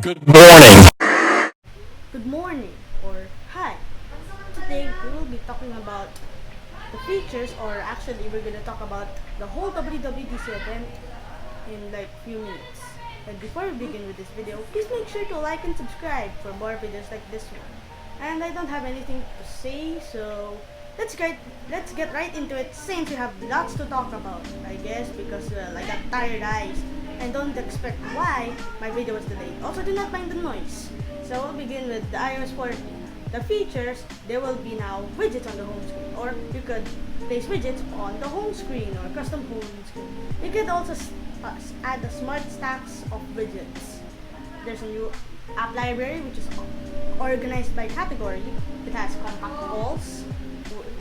Good morning. Good morning or hi. Today we will be talking about the features, or actually we're gonna talk about the whole WWDC event in like few minutes. And before we begin with this video, please make sure to like and subscribe for more videos like this one. And I don't have anything to say, so let's get right into it since we have lots to talk about. I guess because I got tired eyes and don't expect why my video was delayed. Also, do not mind the noise. So we'll begin with the iOS 14. The features, there will be now widgets on the home screen, or you could place widgets on the home screen or custom home screen. You could also add the smart stacks of widgets. There's a new app library which is organized by category. It has compact calls,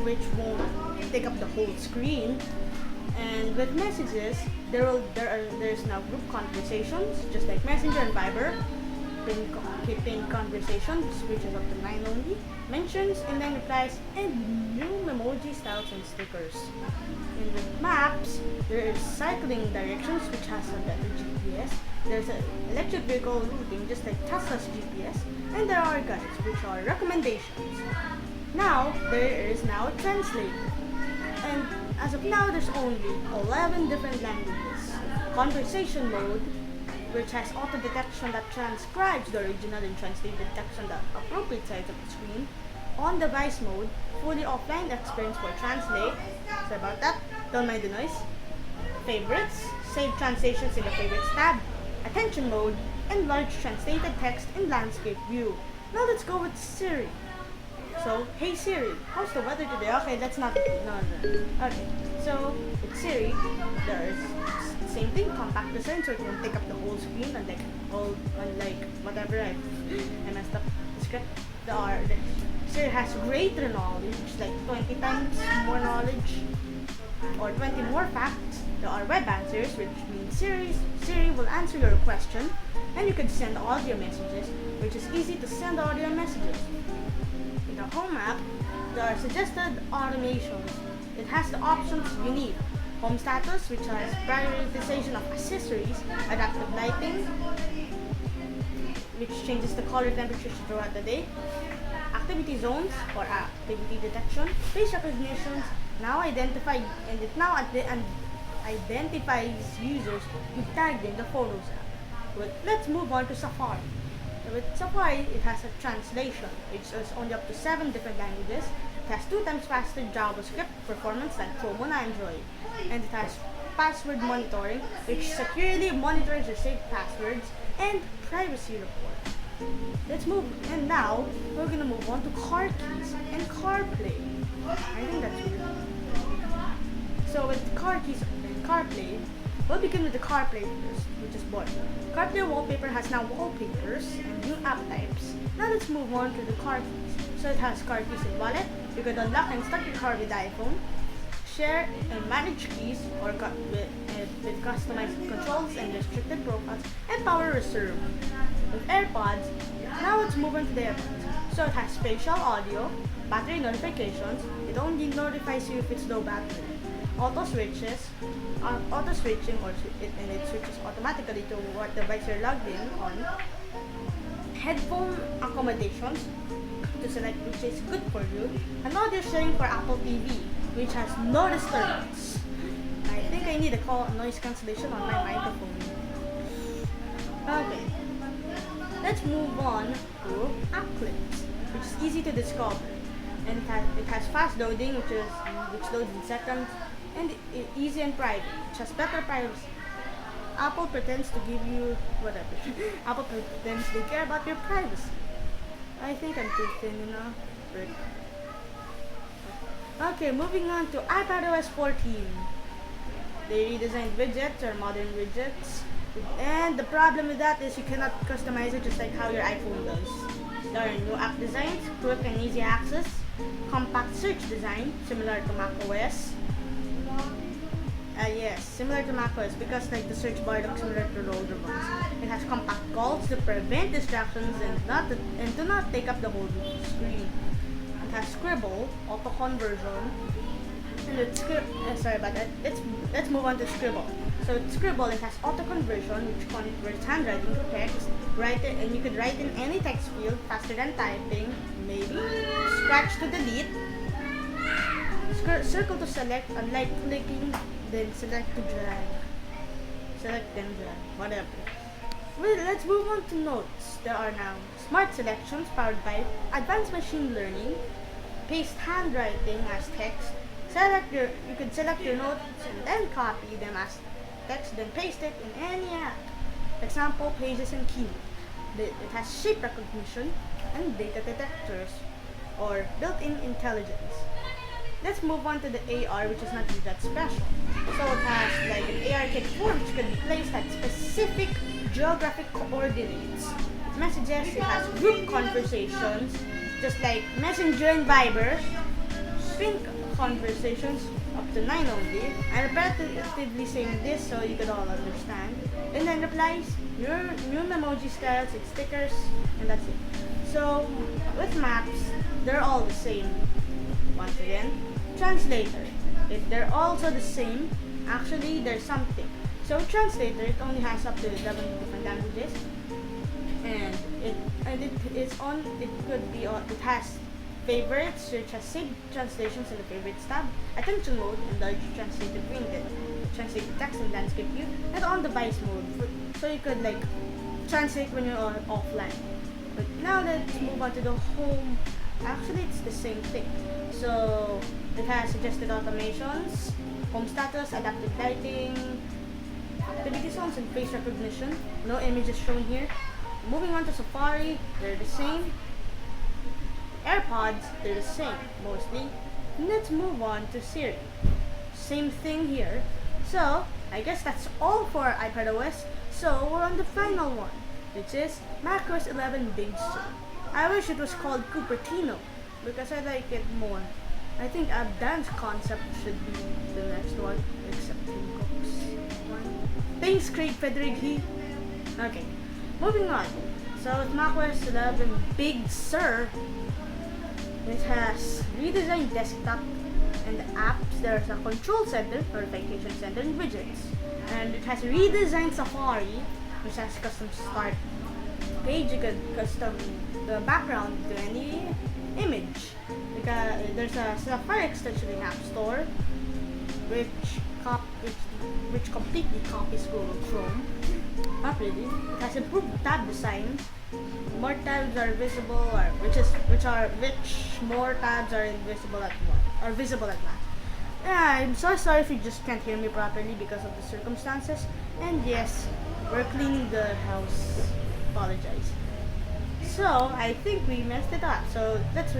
which won't take up the whole screen. And with messages, there's now group conversations, just like Messenger and Viber. Pin conversations, which is up to 9 only, mentions and then replies, and new emoji styles and stickers. And with maps, there is cycling directions, which has a better GPS. There's an electric vehicle routing, just like Tesla's GPS, and there are guides, which are recommendations. Now, there is now a translator. And as of now, there's only 11 different languages. Conversation mode, which has auto detection that transcribes the original and translates the text on the appropriate side of the screen. On device mode, fully offline experience for translate. Sorry about that. Don't mind the noise. Favorites, save translations in the favorites tab. Attention mode, enlarge translated text in landscape view. Now let's go with Siri. So, hey Siri, how's the weather today? Okay, let's not. No. Okay, so with Siri, there's same thing, compact design, so it won't take up the whole screen, and like whatever I messed up the script. The Siri has greater knowledge, like 20 times more knowledge, or 20 more facts. There are web answers, which means Siri will answer your question, and you can send audio messages, which is easy to send audio messages. In the home app, there are suggested automations. It has the options you need. Home status, which has prioritization of accessories, adaptive lighting, which changes the color temperatures throughout the day, activity zones or activity detection, face recognitions, now identify and it now identifies users who tagged in the Photos app. But let's move on to Safari. With Safari, it has a translation, which is only up to 7 different languages. It has 2 times faster JavaScript performance than Chrome on Android. And it has password monitoring, which securely monitors your saved passwords, and privacy report. And now, we're gonna move on to car keys and CarPlay. I think that's weird. So with car keys and CarPlay, we'll begin with the CarPlay first, which is boring. CarPlay wallpaper has now wallpapers and new app types. Now let's move on to the car keys. So it has car keys in wallet. You can unlock and start your car with iPhone. Share and manage keys with customized controls and restricted profiles, and power reserve. With AirPods, now let's move on to the AirPods. So it has spatial audio, battery notifications. It only notifies you if it's low battery. Auto switching, and it switches automatically to what device you're logged in on. Headphone accommodations to select which is good for you. And audio sharing for Apple TV, which has no disturbance. I think I need a noise cancellation on my microphone. Okay, let's move on to App Clips, which is easy to discover, and it has fast loading, which loads in seconds, and easy and private, which has better privacy. Apple pretends to give you whatever. Apple pretends they care about your privacy. I think I'm too thin enough. Okay, moving on to iPadOS 14. They redesigned widgets, or modern widgets, and the problem with that is you cannot customize it just like how your iPhone does. There are new app designs, quick and easy access, compact search design, similar to macOS. Yes, similar to macOS, because like the search bar looks similar to the older ones. It has compact calls to prevent distractions and do not take up the whole screen. It has Scribble, auto conversion, And with sorry about that. Let's move on to Scribble. So with Scribble, it has auto conversion, which converts handwriting to text. And you could write in any text field faster than typing. Maybe scratch to delete, circle to select, unlike clicking, then select to drag. Select then drag, whatever. Well, let's move on to notes. There are now smart selections powered by advanced machine learning. Paste handwriting as text. You could select your notes and then copy them as text, then paste it in any app. Example, Pages and Keynote. It has shape recognition and data detectors or built-in intelligence. Let's move on to the AR, which is not really that special. So it has like an AR kit phone, which can be placed at specific geographic coordinates. Messages, it has group conversations, just like Messenger and Viber. Sync conversations up to 9 only. I'm repetitively saying this so you can all understand. And then replies, new emoji styles, and stickers, and that's it. So with maps, they're all the same. Once again, translator. If they're also the same, actually there's something. So translator, it only has up to 11 different languages, and it has favorites, which has saved translations in the favorites tab, attention mode, and large translated printed, translate text and landscape view, and on device mode, so you could like translate when you're offline. But now let's move on to the home. Actually, it's the same thing. So it has suggested automations, home status, adaptive lighting, activity zones, and face recognition. No images shown here. Moving on to Safari, they're the same. AirPods, they're the same, mostly. Let's move on to Siri. Same thing here. So, I guess that's all for iPadOS. So, we're on the final one, which is macOS 11 Big Sur. I wish it was called Cupertino, because I like it more. I think a dance concept should be the next one, except Tim Cook's one. Thanks, Craig Federighi. Okay, moving on. So, with macOS 11 Big Sur, it has redesigned desktop and apps. There's a control center, notification center, and widgets. And it has redesigned Safari, which has custom start page. You can custom the background to any image. There's a Safari extension in App Store, which completely copies Google Chrome. Not really. It has improved tab design. More tabs are visible, or which more tabs are invisible at once, or visible at once. Yeah, I'm so sorry if you just can't hear me properly because of the circumstances. And yes, we're cleaning the house. Apologize. So I think we messed it up. So let's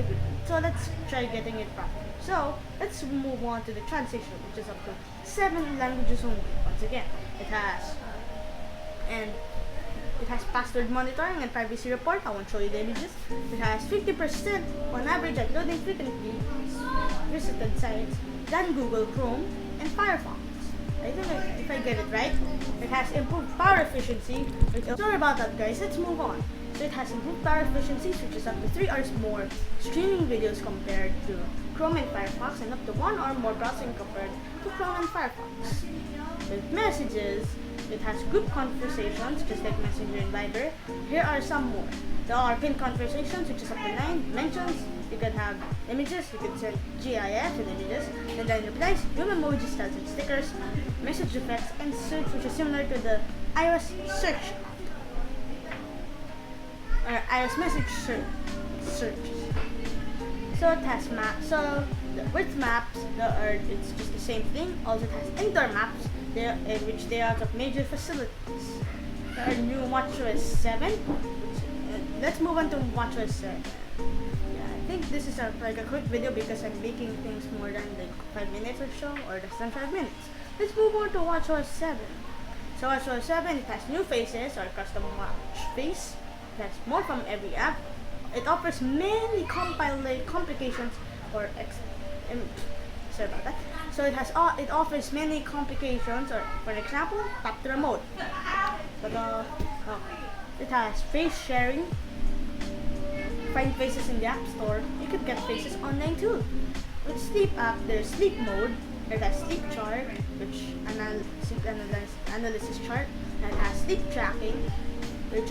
try getting it properly. So let's move on to the translation, which is up to 7 languages only. Once again, it has password monitoring and privacy report. I won't show you the images. It has 50% on average at loading frequently visited sites than Google Chrome and Firefox. I think if I get it right, it has improved power efficiency. Sorry about that, guys. Let's move on. So it has improved power efficiency, which is up to 3 hours more streaming videos compared to Chrome and Firefox, and up to 1 hour more browsing compared to Chrome and Firefox. With messages, it has group conversations, just like Messenger and Viber. Here are some more. There are pinned conversations, which is up to 9. Mentions, you can have images, you can send GIF and images. And then replies, new emoji styles and stickers, message effects, and search, which is similar to the iOS search. Or iOS message search. So it has maps. So with maps, it's just the same thing. Also, it has indoor maps, which they are of major facilities. There are new WatchOS 7. Let's move on to WatchOS 7. Yeah, I think this is a quick video because I'm making things more than like 5 minutes or so, or less than 5 minutes. Let's move on to WatchOS 7. So WatchOS 7, it has new faces or custom watch face. It has more from every app. It offers many complications or sorry about that. So it offers many complications, or for example, tap the remote. It has face sharing. Find faces in the App Store. You could get faces online too. With sleep app, there's sleep mode. It has sleep chart, which sleep analysis chart, and it has sleep tracking, which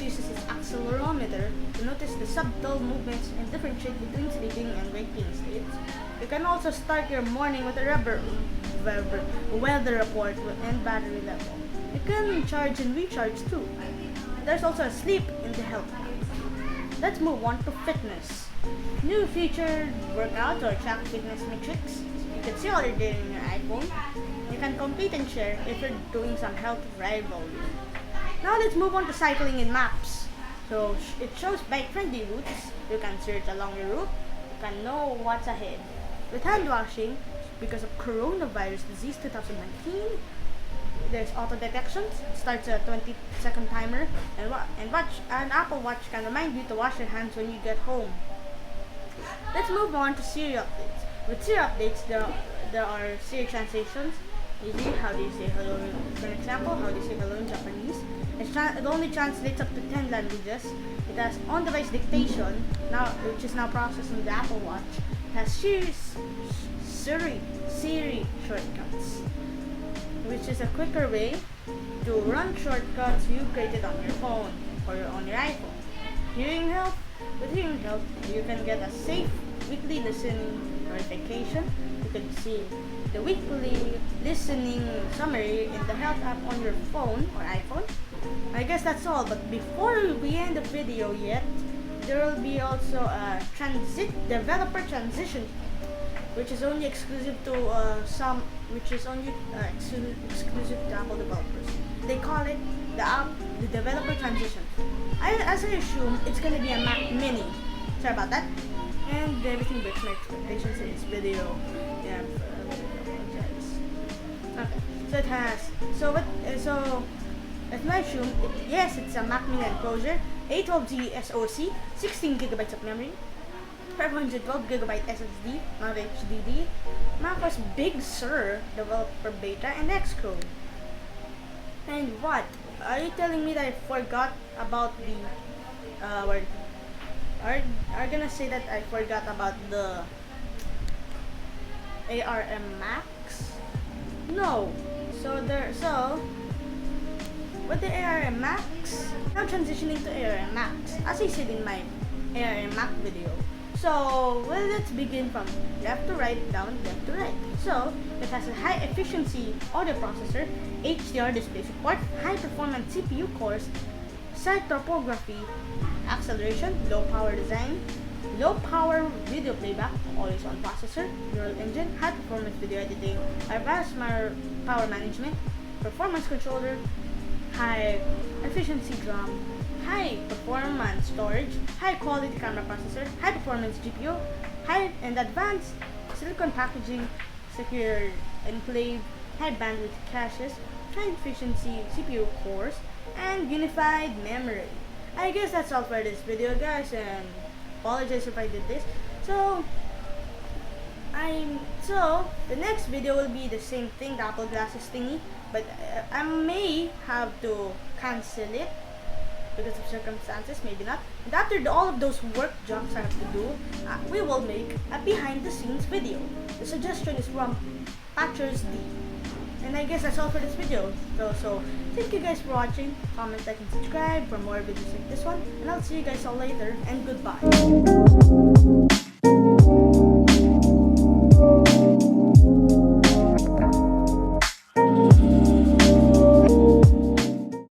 uses its accelerometer to notice the subtle movements and differentiate between sleeping and waking states. You can also start your morning with a weather report and battery level. You can charge and recharge too. There's also a sleep in the health app. Let's move on to fitness. New featured workout or track fitness metrics. You can see all your data in your iPhone. You can compete and share if you're doing some health rival. Now let's move on to cycling in maps. So it shows bike-friendly routes. You can search along your route. You can know what's ahead. With hand washing, because of coronavirus disease 2019, there's auto detections. It starts a 20-second timer, and Apple Watch can remind you to wash your hands when you get home. Let's move on to Siri Updates. With Siri Updates, there are Siri translations. Easy, how do you say hello? For example, how do you say hello in Japanese? It only translates up to 10 languages. It has on-device dictation, which is now processed on the Apple Watch. It has Siri shortcuts, which is a quicker way to run shortcuts you created on your phone or on your iPhone. Hearing health. With hearing health, you can get a safe weekly listening notification. You can see the weekly listening summary in the health app on your phone or iPhone. I guess that's all, but before we end the video yet, there will be also a developer transition, which is only exclusive to exclusive to Apple developers. They call it the developer transition. As I assume, it's gonna be a Mac Mini. Sorry about that. And everything breaks my expectations in this video. Yeah, I apologize. Okay, so it has as I assume, yes, it's a Mac Mini enclosure, A12G SoC, 16 gigabytes of memory, 512GB SSD, not HDD, macOS Big Sur developer beta, and Xcode. And what? Are you telling me that I forgot about the are gonna say that I forgot about the ARM Max? No. So with the ARM Max, I'm transitioning to ARM Max, as I said in my ARM Mac video. So, well, let's begin from left to right, down, left to right. So, it has a high efficiency audio processor, HDR display support, high performance CPU cores, site topography, acceleration, low power design, low power video playback, always on processor, neural engine, high performance video editing, advanced power management, performance controller, high efficiency DRAM, high performance storage, high quality camera processor, high performance GPU, high and advanced silicon packaging, secure enclave, high bandwidth caches, high efficiency CPU cores, and unified memory. I guess that's all for this video, guys, and apologize if I did this. So the next video will be the same thing, the Apple Glasses thingy, but I may have to cancel it because of circumstances, maybe not. And after all of those work jobs I have to do, we will make a behind the scenes video. The suggestion is from Patchers D. And I guess that's all for this video. So thank you guys for watching. Comment, like, and subscribe for more videos like this one. And I'll see you guys all later, and goodbye.